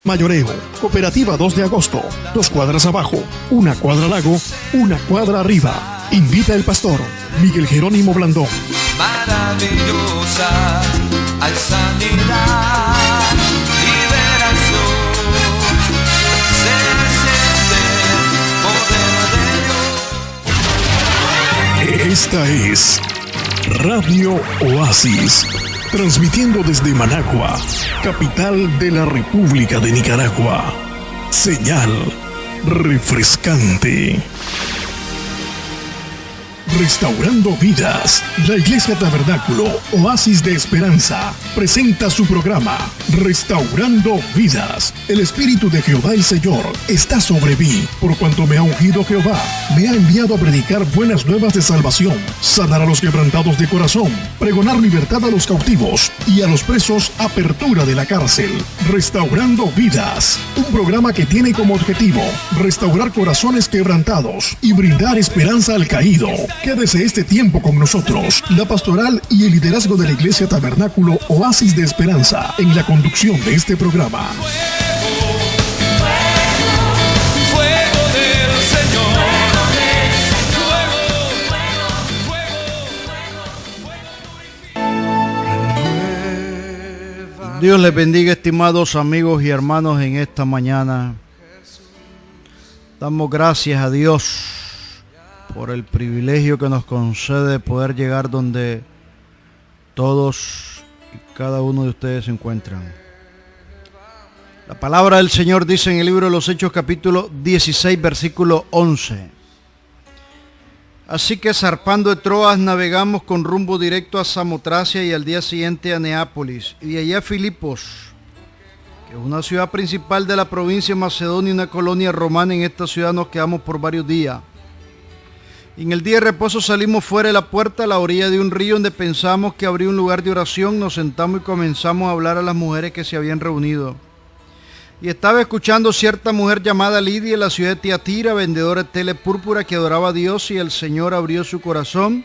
Mayoreo, Cooperativa 2 de Agosto, 2 cuadras abajo, 1 cuadra al lago, 1 cuadra arriba. Invita el pastor Miguel Jerónimo Blandón. Maravillosa, hay sanidad, liberación, se siente el poder de Dios. Esta es Radio Oasis, transmitiendo desde Managua, capital de la República de Nicaragua. Señal refrescante. Restaurando Vidas, la Iglesia Tabernáculo Oasis de Esperanza presenta su programa Restaurando Vidas. El Espíritu de Jehová el Señor está sobre mí, por cuanto me ha ungido Jehová. Me ha enviado a predicar buenas nuevas de salvación, sanar a los quebrantados de corazón, pregonar libertad a los cautivos y a los presos apertura de la cárcel. Restaurando Vidas, un programa que tiene como objetivo restaurar corazones quebrantados y brindar esperanza al caído. Quédese este tiempo con nosotros, la pastoral y el liderazgo de la Iglesia Tabernáculo Oasis de Esperanza, en la conducción de este programa. Fuego del Señor. Dios les bendiga, estimados amigos y hermanos, en esta mañana. Damos gracias a Dios por el privilegio que nos concede de poder llegar donde todos y cada uno de ustedes se encuentran. La palabra del Señor dice en el libro de los Hechos, capítulo 16, versículo 11. Así que zarpando de Troas navegamos con rumbo directo a Samotracia y al día siguiente a Neápolis y de allá a Filipos, que es una ciudad principal de la provincia de Macedonia y una colonia romana. En esta ciudad nos quedamos por varios días. Y en el día de reposo salimos fuera de la puerta a la orilla de un río donde pensamos que habría un lugar de oración. Nos sentamos y comenzamos a hablar a las mujeres que se habían reunido. Y estaba escuchando cierta mujer llamada Lidia en la ciudad de Tiatira, vendedora de tela púrpura, que adoraba a Dios, y el Señor abrió su corazón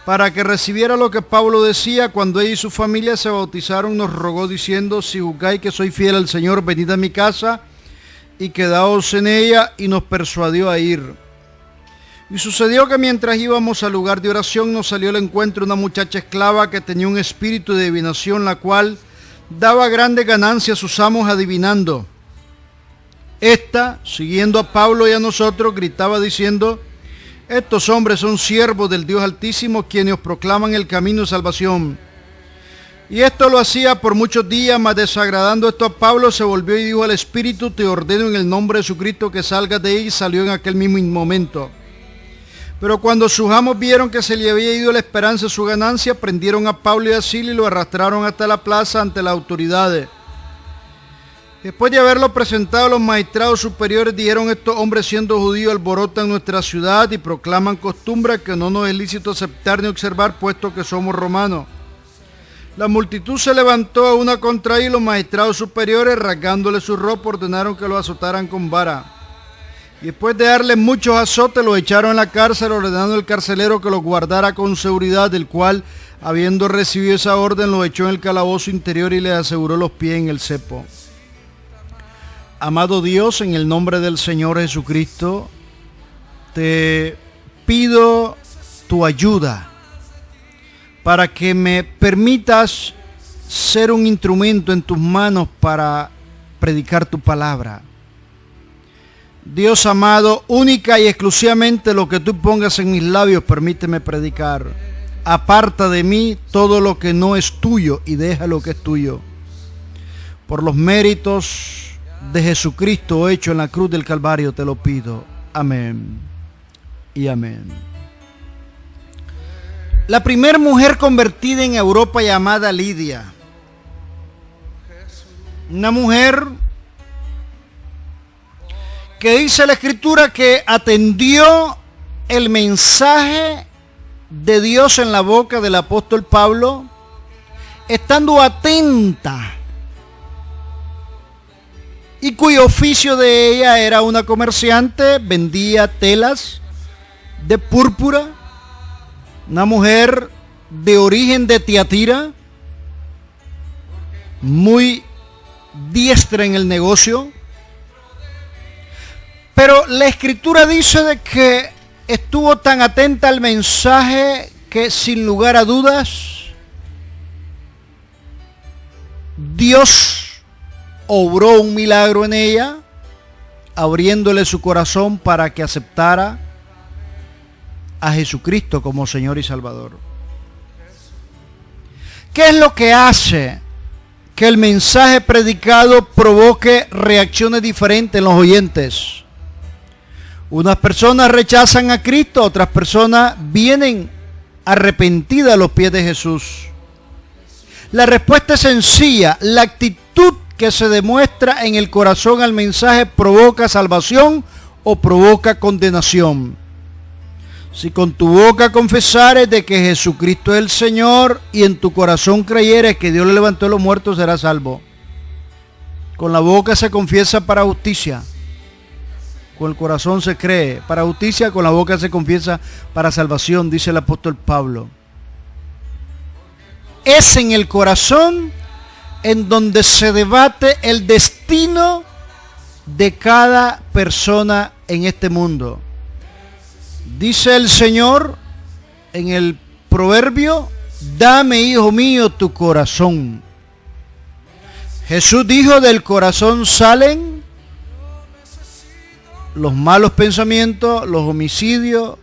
para que recibiera lo que Pablo decía. Cuando ella y su familia se bautizaron, nos rogó diciendo: si juzgáis que soy fiel al Señor, venid a mi casa y quedaos en ella, y nos persuadió a ir. Y sucedió que mientras íbamos al lugar de oración, nos salió al encuentro una muchacha esclava que tenía un espíritu de adivinación, la cual daba grandes ganancias a sus amos adivinando. Esta, siguiendo a Pablo y a nosotros, gritaba diciendo: estos hombres son siervos del Dios Altísimo, quienes os proclaman el camino de salvación. Y esto lo hacía por muchos días, mas desagradando esto a Pablo, se volvió y dijo al espíritu: te ordeno en el nombre de Jesucristo que salgas de él. Y salió en aquel mismo momento. Pero cuando sus amos vieron que se le había ido la esperanza de su ganancia, prendieron a Pablo y a Silas y lo arrastraron hasta la plaza ante las autoridades. Después de haberlo presentado a los magistrados superiores, dijeron: estos hombres, siendo judíos, alborotan nuestra ciudad y proclaman costumbre que no nos es lícito aceptar ni observar, puesto que somos romanos. La multitud se levantó a una contra él, y los magistrados superiores, rasgándole su ropa, ordenaron que lo azotaran con vara. Y después de darle muchos azotes, lo echaron en la cárcel, ordenando al carcelero que lo guardara con seguridad, del cual, habiendo recibido esa orden, lo echó en el calabozo interior y le aseguró los pies en el cepo. Amado Dios, en el nombre del Señor Jesucristo, te pido tu ayuda para que me permitas ser un instrumento en tus manos para predicar tu palabra. Dios amado, única y exclusivamente lo que tú pongas en mis labios, permíteme predicar. Aparta de mí todo lo que no es tuyo y deja lo que es tuyo. Por los méritos de Jesucristo hecho en la cruz del Calvario te lo pido. Amén y amén. La primera mujer convertida en Europa, llamada Lidia. Una mujer que dice la Escritura que atendió el mensaje de Dios en la boca del apóstol Pablo, estando atenta, y cuyo oficio de ella era una comerciante, vendía telas de púrpura, una mujer de origen de Tiatira, muy diestra en el negocio. Pero la Escritura dice de que estuvo tan atenta al mensaje que sin lugar a dudas Dios obró un milagro en ella, abriéndole su corazón para que aceptara a Jesucristo como Señor y Salvador. ¿Qué es lo que hace que el mensaje predicado provoque reacciones diferentes en los oyentes? Unas personas rechazan a Cristo, otras personas vienen arrepentidas a los pies de Jesús. La respuesta es sencilla. La actitud que se demuestra en el corazón al mensaje provoca salvación o provoca condenación. Si con tu boca confesares de que Jesucristo es el Señor y en tu corazón creyeres que Dios le levantó de los muertos, serás salvo. Con la boca se confiesa para justicia. Con el corazón se cree para justicia, con la boca se confiesa para salvación, dice el apóstol Pablo. Es en el corazón en donde se debate el destino de cada persona en este mundo. Dice el Señor en el proverbio: dame, hijo mío, tu corazón. Jesús dijo: del corazón salen los malos pensamientos, los homicidios,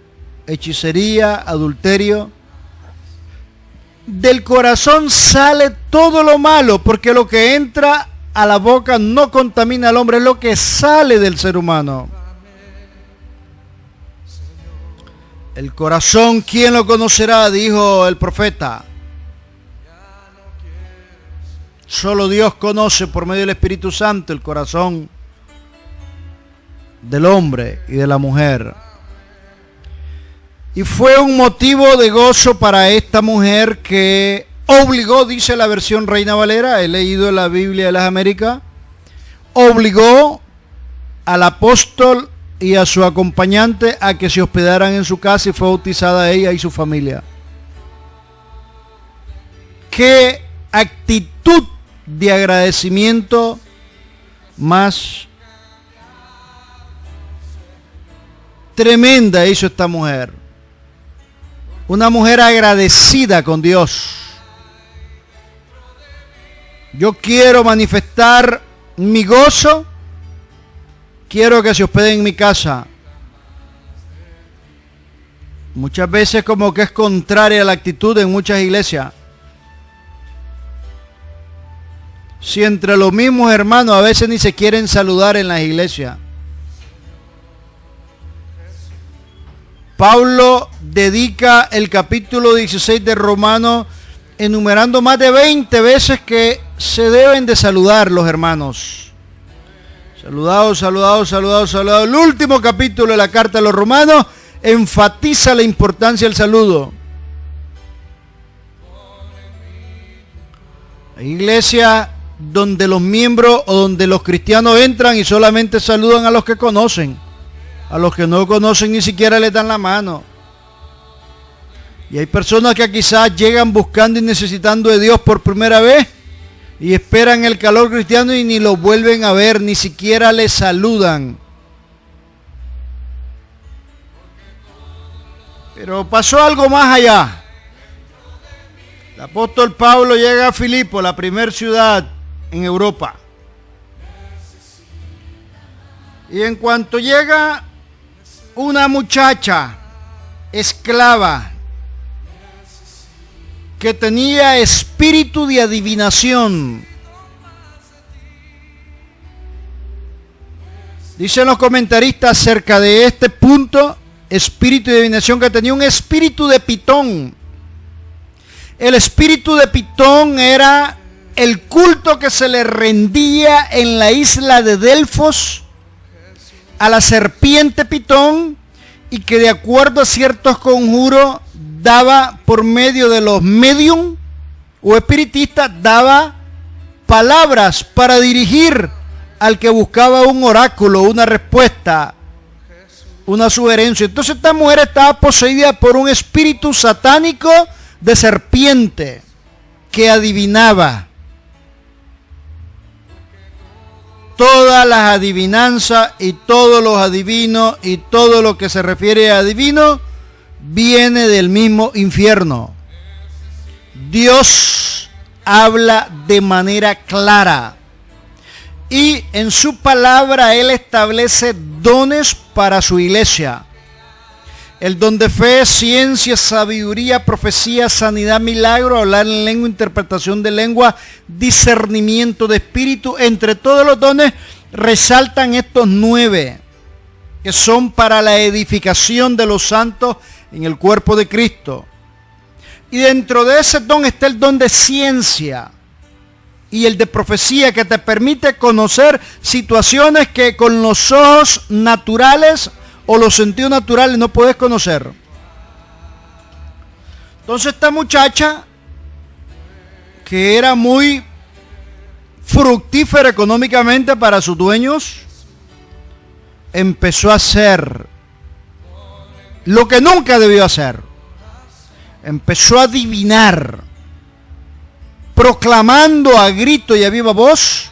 hechicería, adulterio. Del corazón sale todo lo malo, porque lo que entra a la boca no contamina al hombre, es lo que sale del ser humano. El corazón, ¿quién lo conocerá?, dijo el profeta. Solo Dios conoce por medio del Espíritu Santo el corazón del hombre y de la mujer. Y fue un motivo de gozo para esta mujer que obligó, dice la versión Reina Valera, he leído la Biblia de las Américas, obligó al apóstol y a su acompañante a que se hospedaran en su casa, y fue bautizada ella y su familia. Qué actitud de agradecimiento más tremenda hizo esta mujer. Una mujer agradecida con Dios. Yo quiero manifestar mi gozo. Quiero que se hospeden en mi casa. Muchas veces como que es contraria a la actitud en muchas iglesias. Si entre los mismos hermanos a veces ni se quieren saludar en las iglesias. Pablo dedica el capítulo 16 de Romanos enumerando más de 20 veces que se deben de saludar los hermanos. Saludados, saludados, saludados, saludados. El último capítulo de la carta a los Romanos enfatiza la importancia del saludo. Hay iglesias donde los miembros o donde los cristianos entran y solamente saludan a los que conocen. A los que no conocen ni siquiera les dan la mano. Y hay personas que quizás llegan buscando y necesitando de Dios por primera vez y esperan el calor cristiano y ni lo vuelven a ver, ni siquiera les saludan. Pero pasó algo más allá. El apóstol Pablo llega a Filipo, la primera ciudad en Europa. Y en cuanto llega una muchacha esclava que tenía espíritu de adivinación. Dicen los comentaristas acerca de este punto, espíritu de adivinación, que tenía un espíritu de Pitón. El espíritu de Pitón era el culto que se le rendía en la isla de Delfos a la serpiente Pitón, y que de acuerdo a ciertos conjuros daba por medio de los medium o espiritistas, daba palabras para dirigir al que buscaba un oráculo, una respuesta, una sugerencia. Entonces esta mujer estaba poseída por un espíritu satánico de serpiente que adivinaba. todas las adivinanzas y todos los adivinos y todo lo que se refiere a adivino viene del mismo infierno. Dios habla de manera clara y en su palabra Él establece dones para su iglesia. El don de fe, ciencia, sabiduría, profecía, sanidad, milagro, hablar en lengua, interpretación de lengua, discernimiento de espíritu. Entre todos los dones resaltan estos 9 que son para la edificación de los santos en el cuerpo de Cristo. Y dentro de ese don está el don de ciencia y el de profecía, que te permite conocer situaciones que con los ojos naturales o los sentidos naturales no puedes conocer. Entonces esta muchacha, que era muy fructífera económicamente para sus dueños, empezó a hacer lo que nunca debió hacer. Empezó a adivinar, proclamando a grito y a viva voz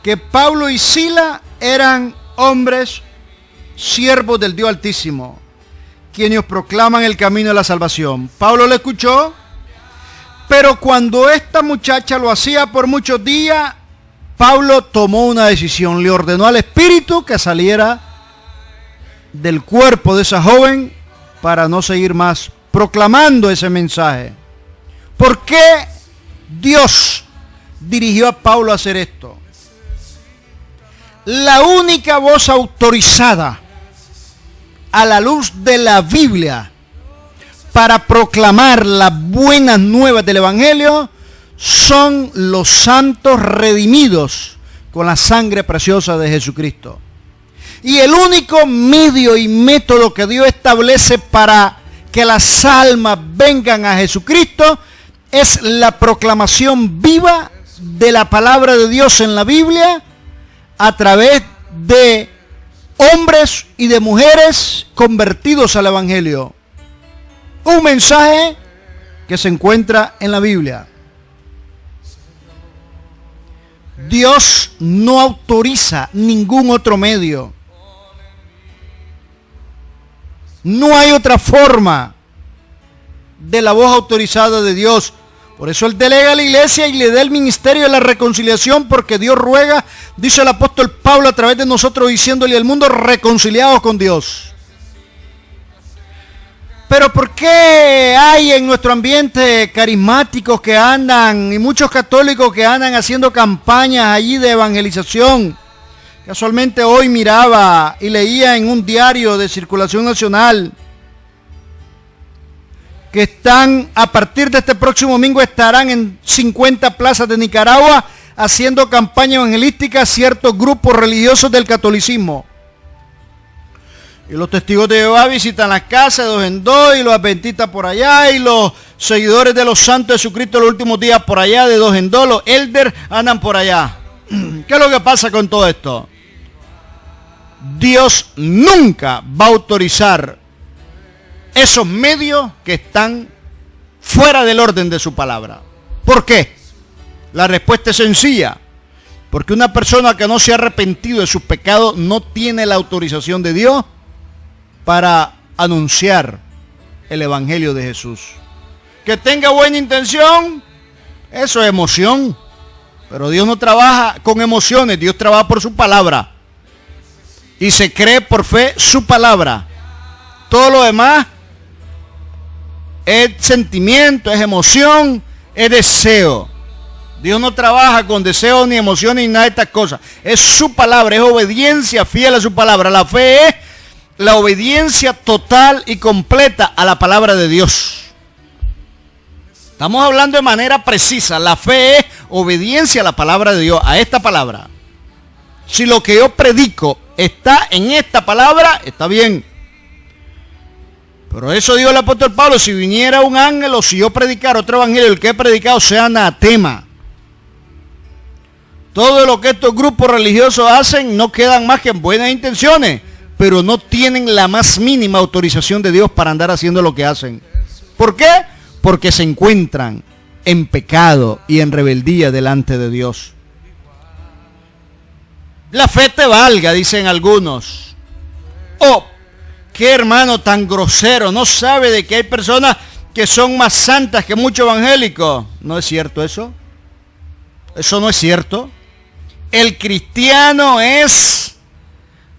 que Pablo y Sila eran hombres siervos del Dios Altísimo, quienes proclaman el camino de la salvación. Pablo le escuchó, pero cuando esta muchacha lo hacía por muchos días, Pablo tomó una decisión, le ordenó al Espíritu que saliera del cuerpo de esa joven para no seguir más proclamando ese mensaje. ¿Por qué Dios dirigió a Pablo a hacer esto? La única voz autorizada a la luz de la Biblia para proclamar las buenas nuevas del Evangelio son los santos redimidos con la sangre preciosa de Jesucristo. Y el único medio y método que Dios establece para que las almas vengan a Jesucristo es la proclamación viva de la palabra de Dios en la Biblia a través de hombres y de mujeres convertidos al Evangelio. Un mensaje que se encuentra en la Biblia. Dios no autoriza ningún otro medio. No hay otra forma de la voz autorizada de Dios. Por eso Él delega a la iglesia y le da el ministerio de la reconciliación, porque Dios ruega, dice el apóstol Pablo a través de nosotros, diciéndole al mundo: reconciliados con Dios. Pero ¿por qué hay en nuestro ambiente carismáticos que andan y muchos católicos que andan haciendo campañas allí de evangelización? Casualmente hoy miraba y leía en un diario de circulación nacional que están, a partir de este próximo domingo, estarán en 50 plazas de Nicaragua haciendo campaña evangelística a ciertos grupos religiosos del catolicismo. Y los testigos de Jehová visitan las casas de 2 en 2, y los adventistas por allá, y los seguidores de los santos de Jesucristo los últimos días por allá de 2 en 2, los elders andan por allá. ¿Qué es lo que pasa con todo esto? Dios nunca va a autorizar esos medios que están fuera del orden de su palabra. ¿Por qué? La respuesta es sencilla. Porque una persona que no se ha arrepentido de sus pecados no tiene la autorización de Dios para anunciar el Evangelio de Jesús. Que tenga buena intención, eso es emoción. Pero Dios no trabaja con emociones, Dios trabaja por su palabra. Y se cree por fe su palabra. Todo lo demás es sentimiento, es emoción, es deseo. Dios no trabaja con deseos ni emociones ni nada de estas cosas. Es su palabra, es obediencia fiel a su palabra. La fe es la obediencia total y completa a la palabra de Dios. Estamos hablando de manera precisa. La fe es obediencia a la palabra de Dios, a esta palabra. Si lo que yo predico está en esta palabra, está bien. Pero eso dijo el apóstol Pablo: si viniera un ángel o si yo predicara otro evangelio, el que he predicado sea anatema. Todo lo que estos grupos religiosos hacen no quedan más que en buenas intenciones, pero no tienen la más mínima autorización de Dios para andar haciendo lo que hacen. ¿Por qué? Porque se encuentran en pecado y en rebeldía delante de Dios. la fe te valga, dicen algunos. Oh, qué hermano tan grosero, no sabe de que hay personas que son más santas que muchos evangélicos. ¿No es cierto eso? Eso no es cierto. El cristiano es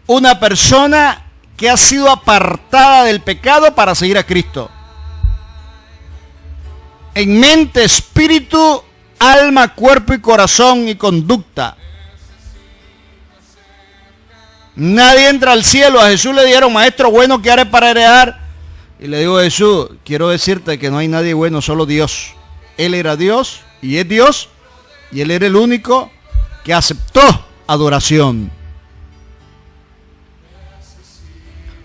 una persona que ha sido apartada del pecado para seguir a Cristo. En mente, espíritu, alma, cuerpo y corazón y conducta. Nadie entra al cielo. A Jesús le dijeron, maestro, bueno, ¿qué haré para heredar? Y le digo, Jesús, quiero decirte que no hay nadie bueno, solo Dios. Él era Dios y es Dios, y Él era el único que aceptó adoración.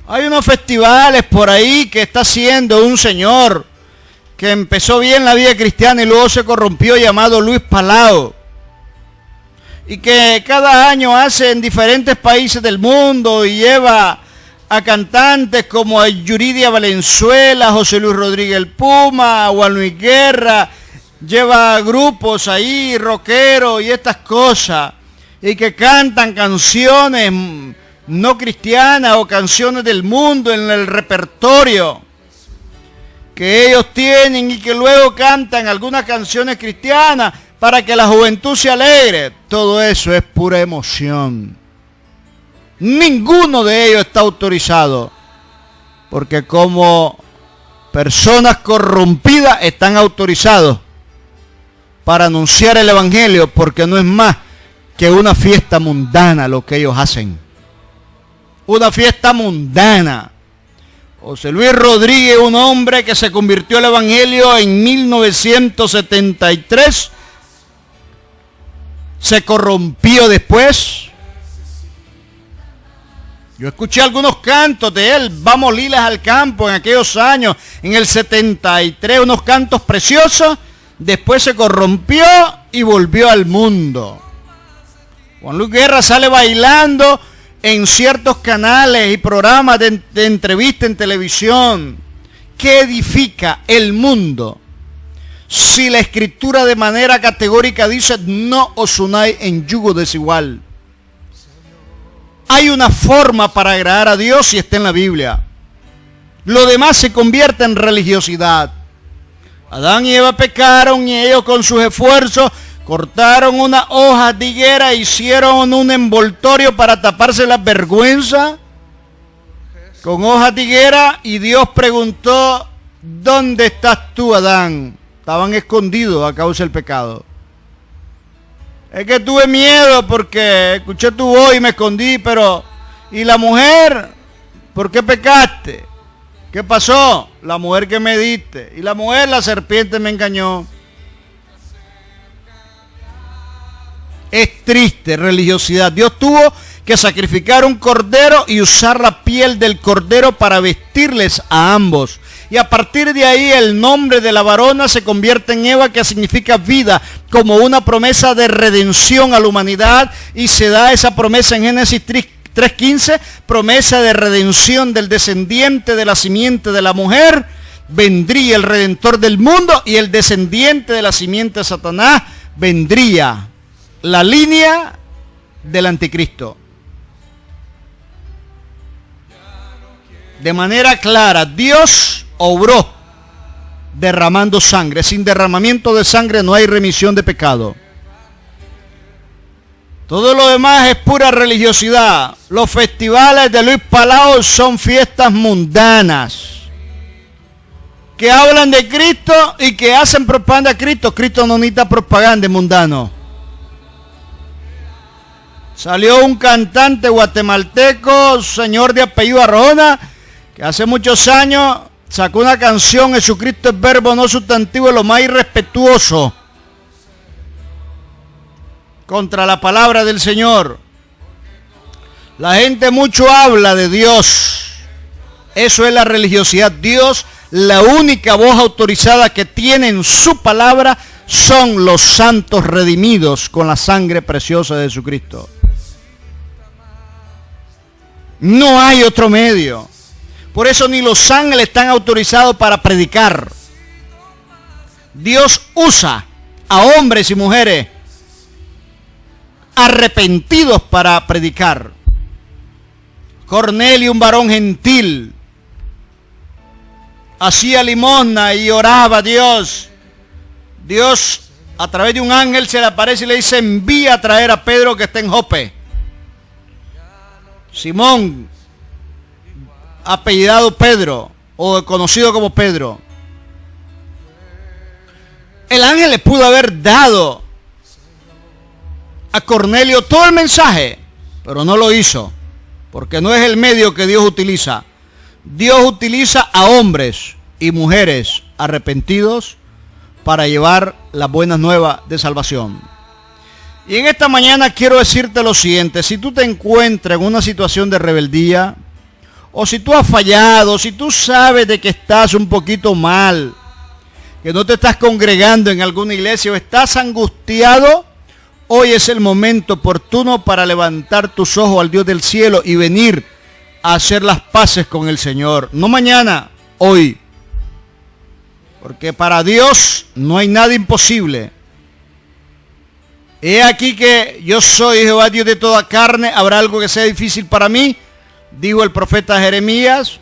Hay unos festivales por ahí que está haciendo un señor que empezó bien la vida cristiana y luego se corrompió, llamado Luis Palau, y que cada año hace en diferentes países del mundo y lleva a cantantes como a Yuridia Valenzuela, José Luis Rodríguez el Puma, Juan Luis Guerra, lleva grupos ahí, rockeros y estas cosas, y que cantan canciones no cristianas o canciones del mundo en el repertorio que ellos tienen, y que luego cantan algunas canciones cristianas para que la juventud se alegre. Todo eso es pura emoción. Ninguno de ellos está autorizado, porque como personas corrompidas están autorizados para anunciar el evangelio, porque no es más que una fiesta mundana lo que ellos hacen. Una fiesta mundana. José Luis Rodríguez, un hombre que se convirtió al evangelio en 1973, se corrompió después. Yo escuché algunos cantos de él, Vamos Lilas al campo, en aquellos años, en el 73, unos cantos preciosos. Después se corrompió y volvió al mundo. Juan Luis Guerra sale bailando en ciertos canales y programas de entrevista en televisión. ¿Qué edifica el mundo si la Escritura de manera categórica dice, no os unáis en yugo desigual? Hay una forma para agradar a Dios y está en la Biblia. Lo demás se convierte en religiosidad. Adán y Eva pecaron y ellos con sus esfuerzos cortaron una hoja de higuera, hicieron un envoltorio para taparse la vergüenza con hojas de higuera, y Dios preguntó, ¿dónde estás tú, Adán? Estaban escondidos a causa del pecado. Es que tuve miedo porque escuché tu voz y me escondí, pero ¿y la mujer? ¿Por qué pecaste? ¿Qué pasó? La mujer que me diste. Y la mujer, la serpiente me engañó. Es triste religiosidad. Dios tuvo que sacrificar un cordero y usar la piel del cordero para vestirles a ambos. Y a partir de ahí el nombre de la varona se convierte en Eva, que significa vida, como una promesa de redención a la humanidad. Y se da esa promesa en Génesis 3:15, promesa de redención del descendiente de la simiente de la mujer. Vendría el redentor del mundo, y el descendiente de la simiente de Satanás vendría la línea del anticristo. De manera clara, Dios obró derramando sangre. Sin derramamiento de sangre no hay remisión de pecado. Todo lo demás es pura religiosidad. Los festivales de Luis Palau son fiestas mundanas que hablan de Cristo y que hacen propaganda a Cristo. Cristo no necesita propaganda, mundano. Salió un cantante guatemalteco, señor de apellido Arjona, que hace muchos años sacó una canción, Jesucristo es verbo no sustantivo, es lo más irrespetuoso contra la palabra del Señor. La gente mucho habla de Dios. Eso es la religiosidad. Dios, la única voz autorizada que tiene en su palabra son los santos redimidos con la sangre preciosa de Jesucristo. No hay otro medio. Por eso ni los ángeles están autorizados para predicar. Dios usa a hombres y mujeres arrepentidos para predicar. Cornelio, un varón gentil, hacía limosna y oraba a Dios. Dios, a través de un ángel, se le aparece y le dice: envía a traer a Pedro que está en Jope. Simón, apellidado Pedro, o conocido como Pedro. El ángel le pudo haber dado a Cornelio todo el mensaje, pero no lo hizo, porque no es el medio que Dios utiliza. Dios utiliza a hombres y mujeres arrepentidos para llevar las buenas nuevas de salvación. Y en esta mañana quiero decirte lo siguiente: si tú te encuentras en una situación de rebeldía, o si tú has fallado, si tú sabes de que estás un poquito mal, que no te estás congregando en alguna iglesia o estás angustiado, hoy es el momento oportuno para levantar tus ojos al Dios del cielo y venir a hacer las paces con el Señor. No mañana, hoy. Porque para Dios no hay nada imposible. He aquí que yo soy Jehová Dios de toda carne. ¿Habrá algo que sea difícil para mí?, dijo el profeta Jeremías,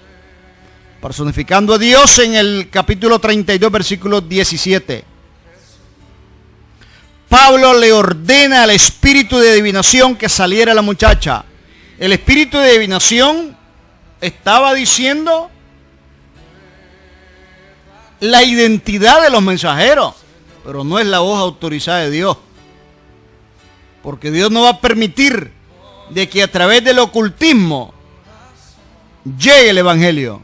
personificando a Dios en el capítulo 32, versículo 17. Pablo le ordena al espíritu de adivinación que saliera la muchacha. El espíritu de adivinación estaba diciendo la identidad de los mensajeros, pero no es la voz autorizada de Dios, porque Dios no va a permitir de que a través del ocultismo llegue el evangelio.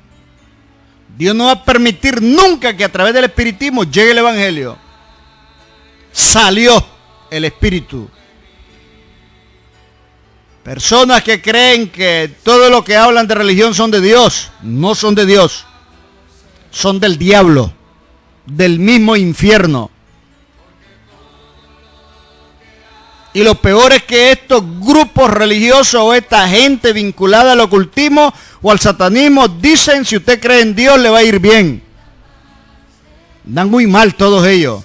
Dios no va a permitir nunca que a través del espiritismo llegue el evangelio. Salió el espíritu. Personas que creen que todo lo que hablan de religión son de Dios, no son de Dios, son del diablo, del mismo infierno. Y lo peor es que estos grupos religiosos o esta gente vinculada al ocultismo o al satanismo dicen: si usted cree en Dios le va a ir bien. Dan muy mal todos ellos.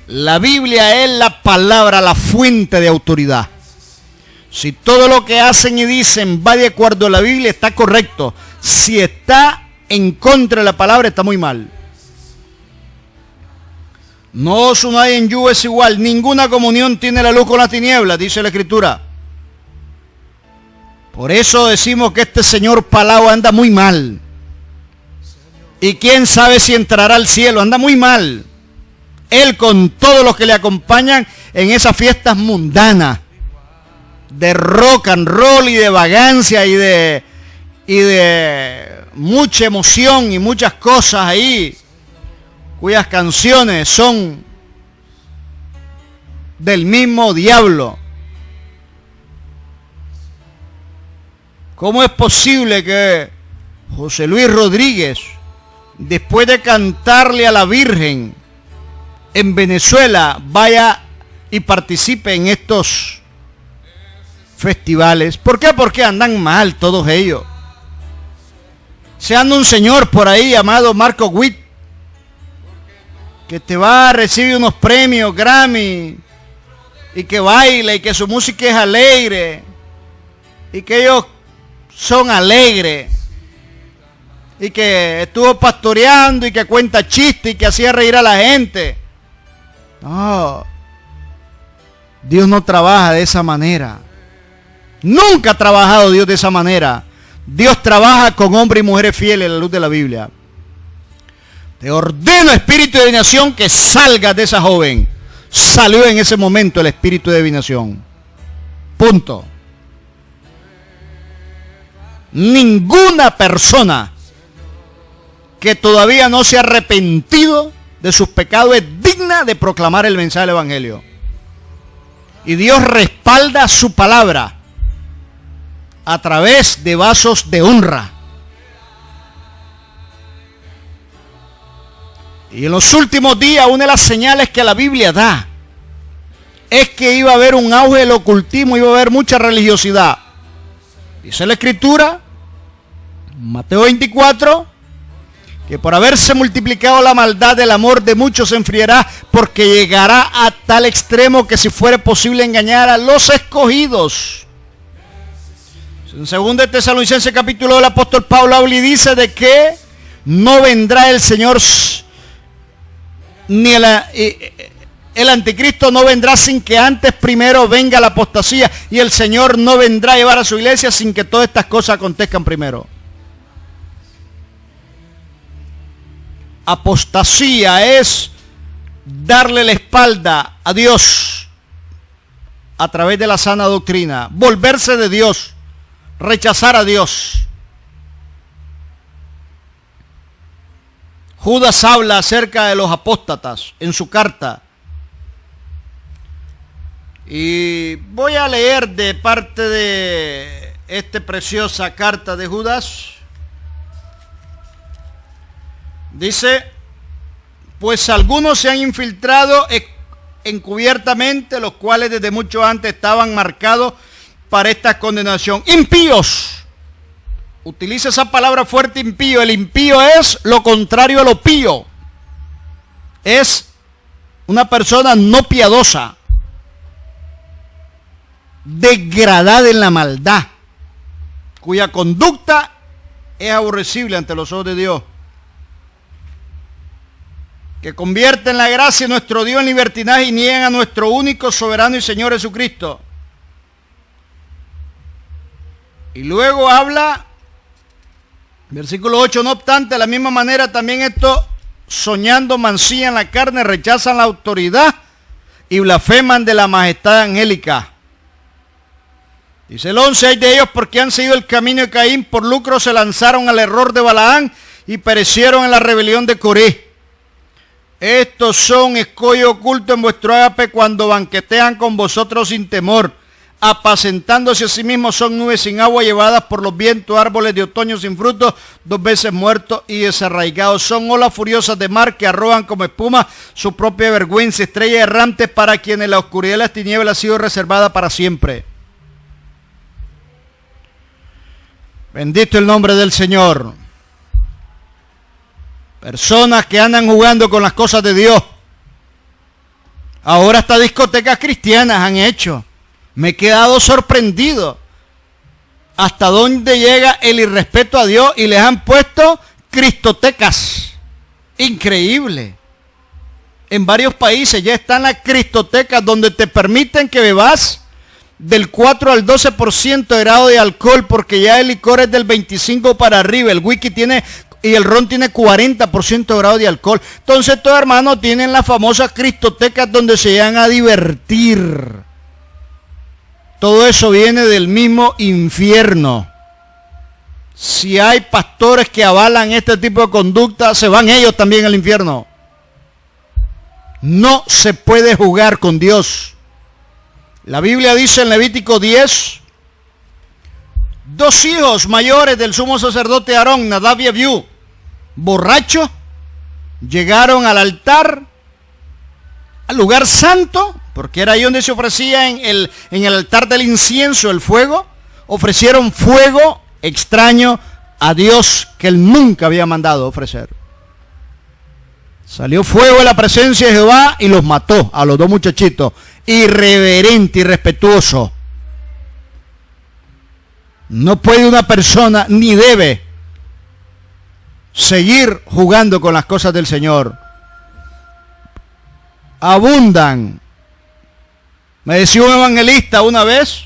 La Biblia es la palabra, la fuente de autoridad. Si todo lo que hacen y dicen va de acuerdo a la Biblia, está correcto. Si está en contra de la palabra, está muy mal. No os unáis en yugo es igual. Ninguna comunión tiene la luz con las tinieblas, dice la Escritura. Por eso decimos que este señor Palau anda muy mal. Y quién sabe si entrará al cielo, anda muy mal. Él con todos los que le acompañan en esas fiestas mundanas de rock and roll y de vagancia y de mucha emoción y muchas cosas ahí, cuyas canciones son del mismo diablo. ¿Cómo es posible que José Luis Rodríguez, después de cantarle a la Virgen en Venezuela, vaya y participe en estos festivales? ¿Por qué? Porque andan mal todos ellos. Se anda un señor por ahí llamado Marco Witt, que te va a recibir unos premios Grammy, y que baila, y que su música es alegre, y que ellos son alegres, y que estuvo pastoreando, y que cuenta chistes, y que hacía reír a la gente. No, Dios no trabaja de esa manera. Nunca ha trabajado Dios de esa manera. Dios trabaja con hombres y mujeres fieles a la luz de la Biblia. Te ordeno, espíritu de adivinación, que salgas de esa joven. Salió en ese momento el espíritu de adivinación. Punto. Ninguna persona que todavía no se ha arrepentido de sus pecados es digna de proclamar el mensaje del evangelio. Y Dios respalda su palabra a través de vasos de honra. Y en los últimos días, una de las señales que la Biblia da es que iba a haber un auge del ocultismo, iba a haber mucha que por haberse multiplicado la maldad, el amor de muchos se enfriará, porque llegará a tal extremo que si fuere posible engañar a los escogidos. En 2 Tesalonicenses capítulo 2, el apóstol Pablo habla y dice de que no vendrá el Señor, ni el anticristo no vendrá sin que antes primero venga la apostasía, y el Señor no vendrá a llevar a su iglesia sin que todas estas cosas acontezcan primero. Apostasía es darle la espalda a Dios a través de la sana doctrina, volverse de Dios, rechazar a Dios. Judas habla acerca de los apóstatas en su carta. Y voy a leer de parte de esta preciosa carta de Judas. Dice, pues algunos se han infiltrado encubiertamente, los cuales desde mucho antes estaban marcados para esta condenación. Impíos. Utiliza esa palabra fuerte, impío. El impío es lo contrario a lo pío. Es una persona no piadosa, degradada en la maldad, cuya conducta es aborrecible ante los ojos de Dios, que convierte en la gracia de nuestro Dios en libertinaje y niegan a nuestro único soberano y Señor Jesucristo. Y luego habla, versículo 8, no obstante, de la misma manera también estos, soñando, mancillan la carne, rechazan la autoridad y blasfeman de la majestad angélica. Dice el 11, hay de ellos porque han seguido el camino de Caín, por lucro se lanzaron al error de Balaán y perecieron en la rebelión de Coré. Estos son escollo oculto en vuestro ágape cuando banquetean con vosotros sin temor, apacentándose a sí mismos, son nubes sin agua llevadas por los vientos, árboles de otoño sin fruto, 2 veces muertos y desarraigados. Son olas furiosas de mar que arrojan como espuma su propia vergüenza, estrellas errantes para quienes la oscuridad de las tinieblas ha sido reservada para siempre. Bendito el nombre del Señor. Personas que andan jugando con las cosas de Dios. Ahora hasta discotecas cristianas han hecho. Me he quedado sorprendido hasta dónde llega el irrespeto a Dios, y les han puesto cristotecas. Increíble. En varios países ya están las cristotecas donde te permiten que bebas del 4 al 12% de grado de alcohol, porque ya el licor es del 25 para arriba, el whisky tiene y el ron tiene 40% de grado de alcohol. Entonces todos hermanos tienen las famosas cristotecas donde se llegan a divertir. Todo eso viene del mismo infierno. Si hay pastores que avalan este tipo de conducta, se van ellos también al infierno. No se puede jugar con Dios. La Biblia dice en Levítico 10, 2 hijos mayores del sumo sacerdote Aarón, Nadab y Abiú, borrachos, llegaron al altar, al lugar santo, porque era ahí donde se ofrecía en el altar del incienso el fuego. Ofrecieron fuego extraño a Dios que él nunca había mandado ofrecer. Salió fuego de la presencia de Jehová y los mató a los 2 muchachitos. Irreverente y respetuoso. No puede una persona, ni debe, seguir jugando con las cosas del Señor. Abundan. Me decía un evangelista una vez,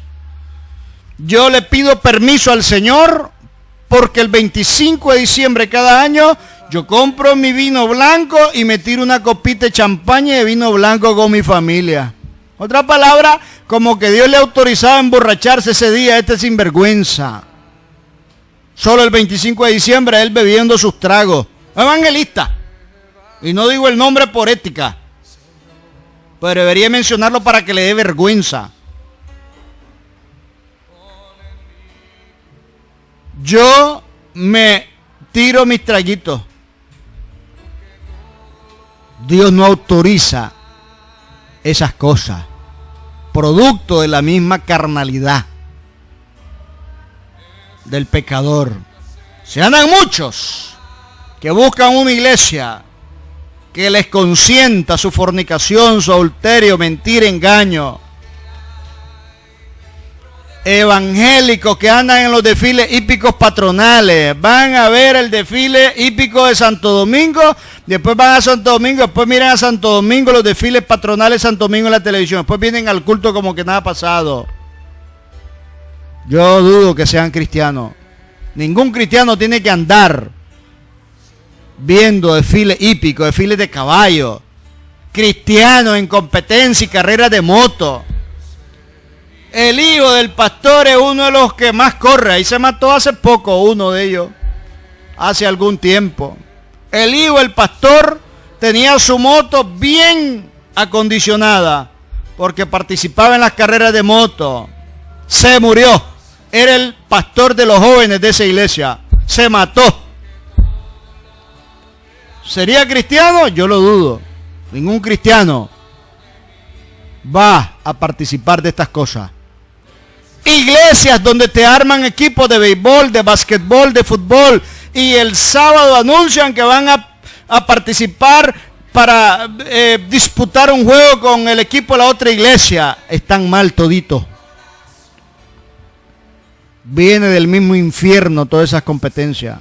yo le pido permiso al Señor porque el 25 de diciembre cada año yo compro mi vino blanco y me tiro una copita de champaña y de vino blanco con mi familia. Otra palabra, como que Dios le autorizaba a emborracharse ese día a este sinvergüenza. Solo el 25 de diciembre él bebiendo sus tragos. Evangelista. Y no digo el nombre por ética, pero debería mencionarlo para que le dé vergüenza. Yo me tiro mis traguitos. Dios no autoriza esas cosas, producto de la misma carnalidad del pecador. Se andan muchos que buscan una iglesia que les consienta su fornicación, su adulterio, mentira, engaño. Evangélicos que andan en los desfiles hípicos patronales, van a ver el desfile hípico de Santo Domingo, después van a Santo Domingo, después miran a Santo Domingo los desfiles patronales de Santo Domingo en la televisión, después vienen al culto como que nada ha pasado. Yo dudo que sean cristianos. Ningún cristiano tiene que andar viendo desfiles hípicos, desfiles de caballo, cristianos en competencia y carreras de moto. El hijo del pastor es uno de los que más corre. Ahí se mató hace poco uno de ellos, hace algún tiempo. El hijo del pastor tenía su moto bien acondicionada porque participaba en las carreras de moto. Se murió. Era el pastor de los jóvenes de esa iglesia. Se mató. ¿Sería cristiano? Yo lo dudo. Ningún cristiano va a participar de estas cosas. Iglesias donde te arman equipos de béisbol, de básquetbol, de fútbol, y el sábado anuncian que van a participar para disputar un juego con el equipo de la otra iglesia. Están mal toditos. Viene del mismo infierno todas esas competencias.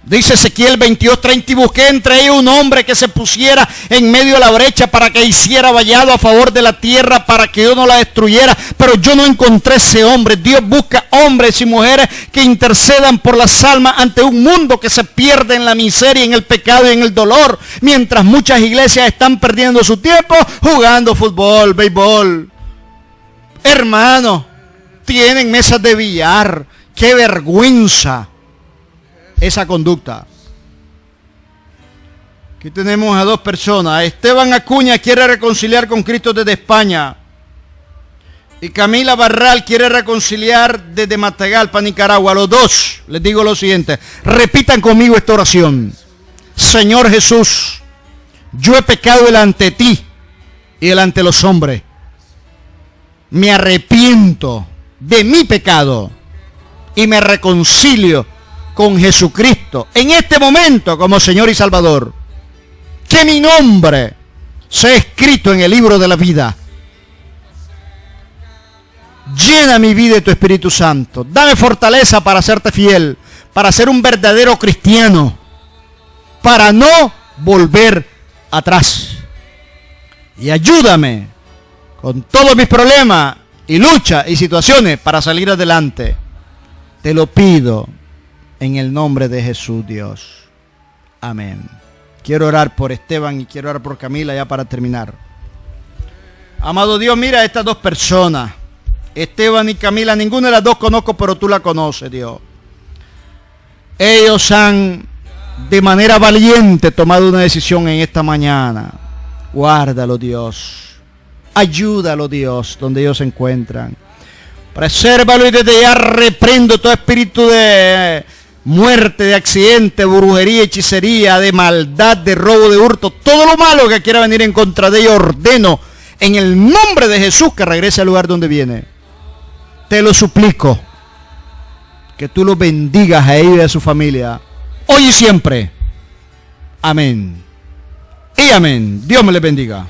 Dice Ezequiel 22:30, y busqué entre ellos un hombre que se pusiera en medio de la brecha para que hiciera vallado a favor de la tierra para que yo no la destruyera, pero yo no encontré ese hombre. Dios busca hombres y mujeres que intercedan por las almas ante un mundo que se pierde en la miseria, en el pecado y en el dolor, mientras muchas iglesias están perdiendo su tiempo jugando fútbol, béisbol. Hermanos, tienen mesas de billar. ¡Qué vergüenza esa conducta! Aquí tenemos a dos personas. Esteban Acuña quiere reconciliar con Cristo desde España. Y Camila Barral quiere reconciliar desde Matagalpa, Nicaragua. Los dos les digo lo siguiente. Repitan conmigo esta oración. Señor Jesús, yo he pecado delante de ti y delante de los hombres. Me arrepiento de mi pecado y me reconcilio con Jesucristo en este momento como Señor y Salvador. Que mi nombre sea escrito en el libro de la vida. Llena mi vida de tu Espíritu Santo. Dame fortaleza para serte fiel, para ser un verdadero cristiano, para no volver atrás. Y ayúdame con todos mis problemas y luchas y situaciones para salir adelante. Te lo pido en el nombre de Jesús, Dios. Amén. Quiero orar por Esteban y quiero orar por Camila ya para terminar. Amado Dios, mira a estas dos personas. Esteban y Camila, ninguna de las dos conozco, pero tú la conoces, Dios. Ellos han de manera valiente tomado una decisión en esta mañana. Guárdalo, Dios. Ayúdalo, Dios, donde ellos se encuentran. Presérvalo y desde ya reprendo todo espíritu de muerte, de accidente, brujería, hechicería, de maldad, de robo, de hurto. Todo lo malo que quiera venir en contra de ellos, ordeno en el nombre de Jesús que regrese al lugar donde viene. Te lo suplico, que tú los bendigas a ellos y a su familia, hoy y siempre. Amén. Y amén. Dios me les bendiga.